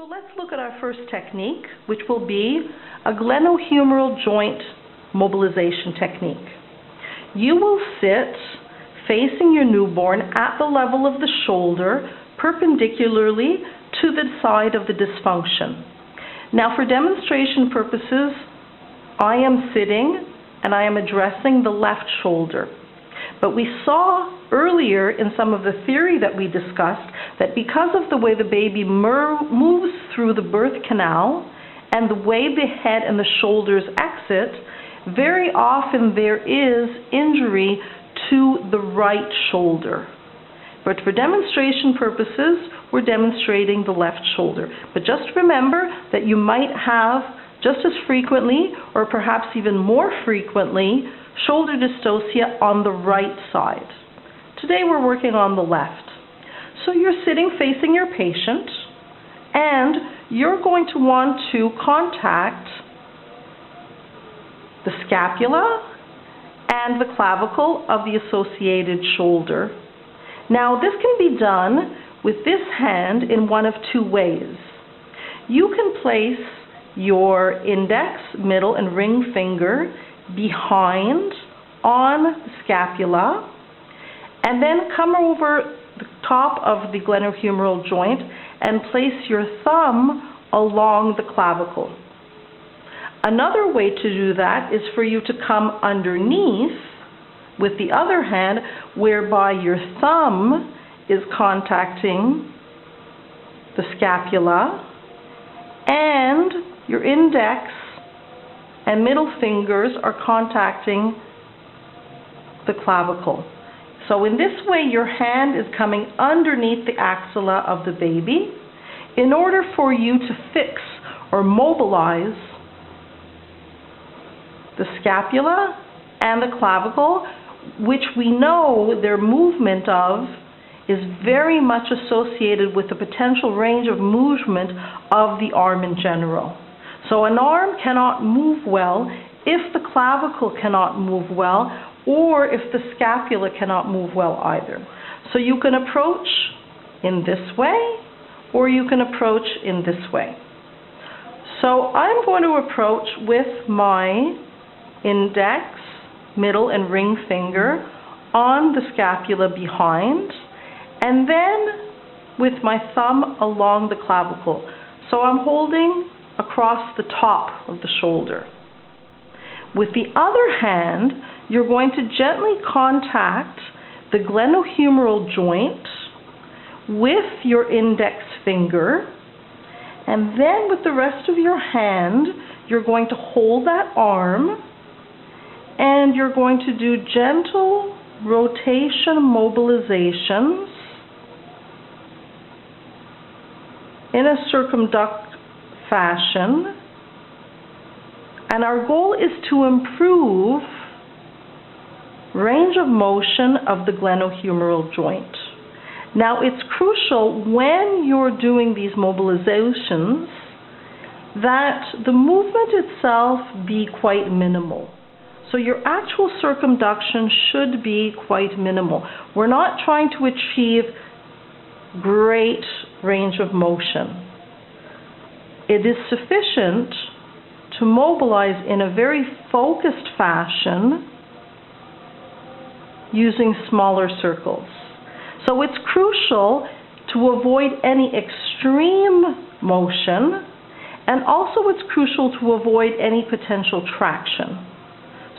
So let's look at our first technique, which will be a Gleno Humeral joint mobilization technique. You will sit facing your newborn at the level of the shoulder, perpendicularly to the side of the dysfunction. Now, for demonstration purposes, I am sitting and I am addressing the left shoulder. But we saw earlier in some of the theory that we discussed that because of the way the baby moves through the birth canal and the way the head and the shoulders exit, very often there is injury to the right shoulder. But for demonstration purposes, we're demonstrating the left shoulder. But just remember that you might have just as frequently, or perhaps even more frequently, shoulder dystocia on the right side. Today we're working on the left. So you're sitting facing your patient, and you're going to want to contact the scapula and the clavicle of the associated shoulder. Now, this can be done with this hand in one of two ways. You can place your index, middle, and ring finger behind on the scapula, and then come over the top of the glenohumeral joint and place your thumb along the clavicle. Another way to do that is for you to come underneath with the other hand, whereby your thumb is contacting the scapula and your index and middle fingers are contacting the clavicle. So in this way, your hand is coming underneath the axilla of the baby in order for you to fix or mobilize the scapula and the clavicle, which we know their movement of is very much associated with the potential range of movement of the arm in general. So an arm cannot move well if the clavicle cannot move well, or if the scapula cannot move well either. So you can approach in this way, or you can approach in this way. So I'm going to approach with my index, middle, and ring finger on the scapula behind, and then with my thumb along the clavicle. So I'm holding across the top of the shoulder. With the other hand, you're going to gently contact the glenohumeral joint with your index finger, and then with the rest of your hand, you're going to hold that arm and you're going to do gentle rotation mobilizations in a circumduct fashion. And our goal is to improve range of motion of the glenohumeral joint. Now, it's crucial when you're doing these mobilizations that the movement itself be quite minimal. So your actual circumduction should be quite minimal. We're not trying to achieve great range of motion. It is sufficient to mobilize in a very focused fashion using smaller circles. So it's crucial to avoid any extreme motion, and also it's crucial to avoid any potential traction.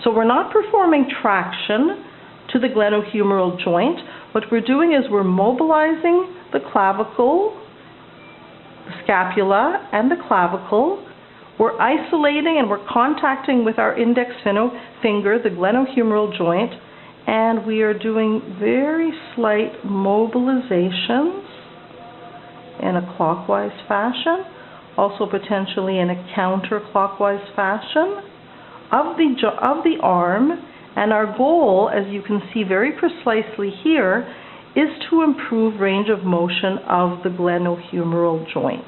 So we're not performing traction to the glenohumeral joint. What we're doing is we're mobilizing the clavicle, the scapula, and the clavicle. We're isolating and we're contacting with our index finger the glenohumeral joint, and we are doing very slight mobilizations in a clockwise fashion, also potentially in a counterclockwise fashion of the arm. And our goal, as you can see very precisely here, is to improve range of motion of the glenohumeral joint.